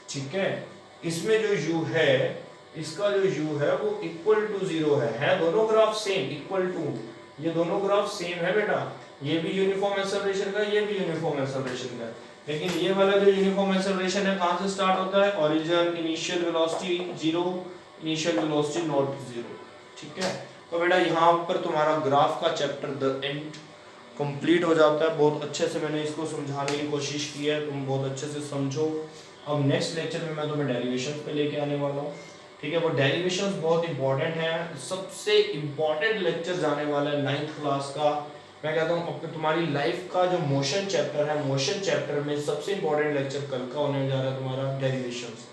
ठीक है, इसमें जो u है, इसका जो u है वो इक्वल टू जीरो है दोनों ग्राफ सेम, इक्वल टू, ये दोनों ग्राफ सेम है बेटा, ये भी यूनिफॉर्म एक्सेलरेशन का, ये भी यूनिफॉर्म एक्सेलरेशन का। लेकिन ये वाला जो यूनिफॉर्म एक्सेलरेशन है कहां से स्टार्ट होता है, origin, initial velocity zero, initial velocity not zero. ठीक है, तो बेटा यहाँ पर तुम्हारा ग्राफ का चैप्टर द एंड कंप्लीट हो जाता है। बहुत अच्छे से मैंने इसको समझाने की कोशिश की है, तुम बहुत अच्छे से समझो। अब नेक्स्ट लेक्चर में मैं तुम्हें डेरिवेशंस पे लेके आने वाला हूँ। ठीक है, वो डेरिवेशंस बहुत इंपॉर्टेंट है, सबसे इंपॉर्टेंट लेक्चर जाने वाला है 9th क्लास का। मैं कहता हूँ अपने तुम्हारी लाइफ का जो मोशन चैप्टर है, मोशन चैप्टर में सबसे इंपॉर्टेंट लेक्चर कल का होने जा रहा है तुम्हारा डेरिवेशंस।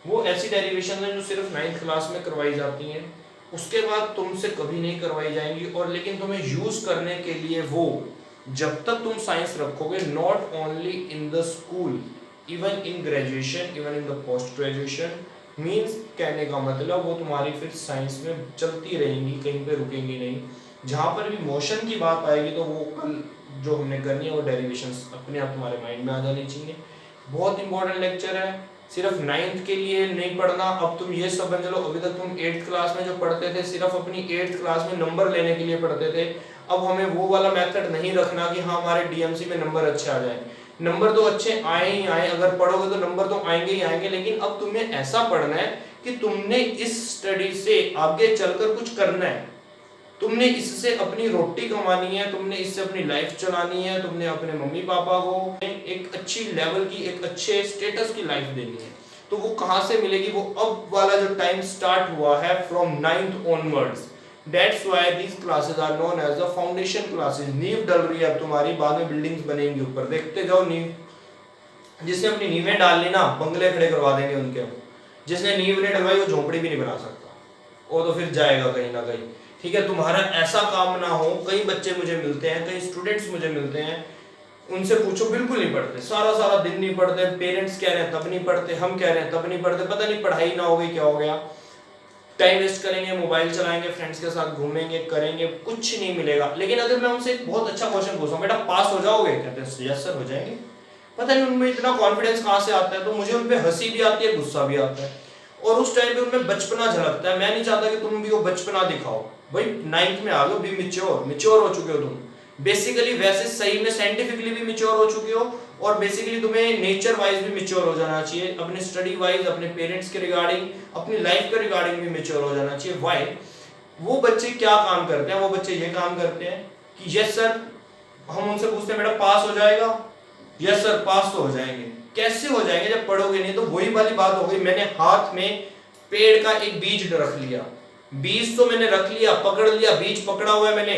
वो ऐसी डेरिवेशन है जो सिर्फ 9th क्लास में करवाई जाती हैं, उसके बाद तुमसे कभी नहीं करवाई जाएंगी, और लेकिन तुम्हें यूज करने के लिए वो जब तक तुम साइंस रखोगे, not only in the school, even in graduation, even in the post graduation, means कहने का मतलब वो तुम्हारी फिर साइंस में चलती रहेंगी, कहीं पे रुकेंगी नहीं। जहाँ पर भी मोशन की बात आएगी तो वो कल जो हमने करनी है वो डेरिवेशंस अपने आप तुम्हारे माइंड में आ जानी चाहिए। बहुत इंपॉर्टेंट लेक्चर है, सिर्फ 9th के लिए नहीं पढ़ना। अब तुम ये सब समझ लो, अभी तक तुम 8th क्लास में जो पढ़ते थे सिर्फ अपनी 8th क्लास में नंबर लेने के लिए पढ़ते थे। अब हमें वो वाला मेथड नहीं रखना कि हाँ हमारे डीएमसी में नंबर अच्छे आ जाए। नंबर तो अच्छे आए ही आए, अगर पढ़ोगे तो नंबर तो आएंगे ही आएंगे, लेकिन अब तुम्हें ऐसा पढ़ना है कि तुमने इस स्टडी से आगे चलकर कुछ करना है, तुमने इससे अपनी रोटी कमानी है, तुमने इससे अपनी लाइफ चलानी है, तुमने अपने मम्मी पापा को एक अच्छी लेवल की, एक अच्छे स्टेटस की लाइफ देनी है। तो वो कहाँ से मिलेगी, वो अब वाला जो टाइम स्टार्ट हुआ है from 9th onwards. That's why these classes are known as the foundation classes। नींव डल रही है अब तुम्हारी, बाद में बिल्डिंग्स बनेंगी ऊपर, देखते जाओ नींव। जिसने अपनी नींवें डाल ली ना, बंगले खड़े करवा देंगे उनके। जिसने नींव नहीं डलवाई वो झोंपड़ी भी नहीं बना सकता, वो तो फिर जाएगा कहीं ना कहीं। ठीक है, तुम्हारा ऐसा काम ना हो। कई बच्चे मुझे मिलते हैं, कई स्टूडेंट्स मुझे मिलते हैं, उनसे पूछो बिल्कुल नहीं पढ़ते, सारा दिन नहीं पढ़ते, पेरेंट्स कह रहे हैं तब नहीं पढ़ते, हम कह रहे हैं तब नहीं पढ़ते, पता नहीं पढ़ाई ना हो गई क्या हो गया। टाइम वेस्ट करेंगे, मोबाइल चलाएंगे, फ्रेंड्स के साथ घूमेंगे, करेंगे, कुछ नहीं मिलेगा। लेकिन अगर मैं उनसे एक बहुत अच्छा क्वेश्चन पूछूं, बेटा पास हो जाओगे, कहते हैं यस सर हो जाएंगे। पता नहीं उनमें इतना कॉन्फिडेंस कहाँ से आता है। तो मुझे उनपे हंसी भी आती है, गुस्सा भी आता है, और उस टाइम पे उनमें बचपना झलकता है। मैं नहीं चाहता कि तुम भी वो बचपना दिखाओ। भाई 9th में आ गए, बी मिच्योर हो चुके हो तुम, बेसिकली वैसे सही में साइंटिफिकली भी मिच्योर हो चुके हो, और बेसिकली तुम्हें नेचर वाइज भी मिच्योर हो जाना चाहिए, अपने स्टडी वाइज, अपने पेरेंट्स के रिगार्डिंग, अपनी लाइफ के रिगार्डिंग भी मिच्योर हो जाना चाहिए। व्हाई? वो बच्चे क्या काम करते हैं, वो बच्चे ये काम करते हैं कि यस सर, हम उनसे पूछते हैं बेटा पास हो जाएगा, यस सर पास तो हो जाएंगे। कैसे हो जाएंगे जब पढ़ोगे नहीं? तो वही वाली बात हो गई, मैंने हाथ में पेड़ का एक बीज रख लिया, बीज तो मैंने रख लिया, पकड़ लिया, बीज पकड़ा हुआ है मैंने,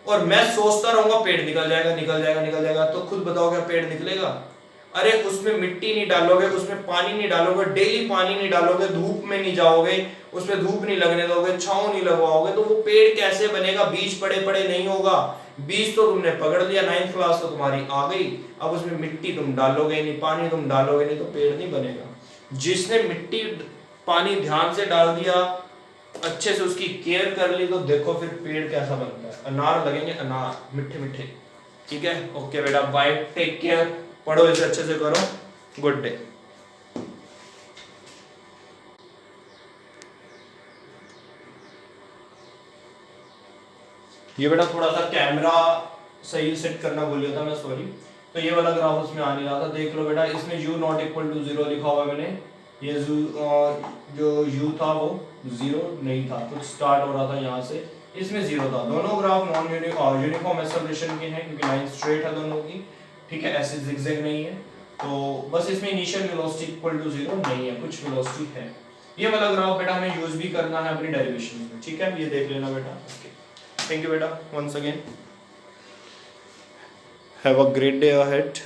और मैं सोचता रहूंगा पेड़ निकल जाएगा निकल जाएगा निकल जाएगा, तो खुद बताओ क्या पेड़ निकलेगा? अरे उसमें मिट्टी नहीं डालोगे, उसमें पानी नहीं डालोगे, डेली पानी नहीं डालोगे, धूप में नहीं जाओगे, उसमें धूप नहीं लगने दोगे, छांव नहीं लगवाओगे, तो वो पेड़ कैसे बनेगा? बीज पड़े पड़े नहीं होगा। बीज तो तुमने पकड़ लिया, 9th क्लास तो तुम्हारी आ गई, अब उसमें मिट्टी तुम डालोगे नहीं, पानी तुम डालोगे नहीं, तो पेड़ नहीं बनेगा। जिसने मिट्टी पानी ध्यान से डाल दिया, अच्छे से उसकी केयर कर ली, तो देखो फिर पेड़ कैसा बनता है, अनार लगेंगे, अनार मीठे मीठे। ठीक है, ओके बेटा, बाय, टेक केयर, पढ़ो इसे अच्छे से करो, गुड डे। ये बेटा थोड़ा सा कैमरा सही सेट करना भूल गया था मैं, सॉरी। तो ये वाला ग्राफ उसमें आ नहीं रहा था, देख लो बेटा, इसमें u नॉट इक्वल टू 0 लिखा हुआ है मैंने, ये जो u था वो 0 नहीं था, कुछ स्टार्ट हो रहा था यहाँ से, इसमें 0 था। दोनों ग्राफ नॉन यूनिफॉर्म एक्सेलरेशन के हैं, क्योंकि लाइन स्ट्रेट है दोनों की, ठीक है, ऐसे जिगजैग नहीं है। तो बस इसमें इनिशियल वेलोसिटी इक्वल टू 0 नहीं है, कुछ वेलोसिटी है। ये वाला ग्राफ बेटा हमें यूज भी करना है अपनी डेरिवेशन में, ठीक है, ये देख लेना बेटा। Thank you, beta, once again. Have a great day ahead.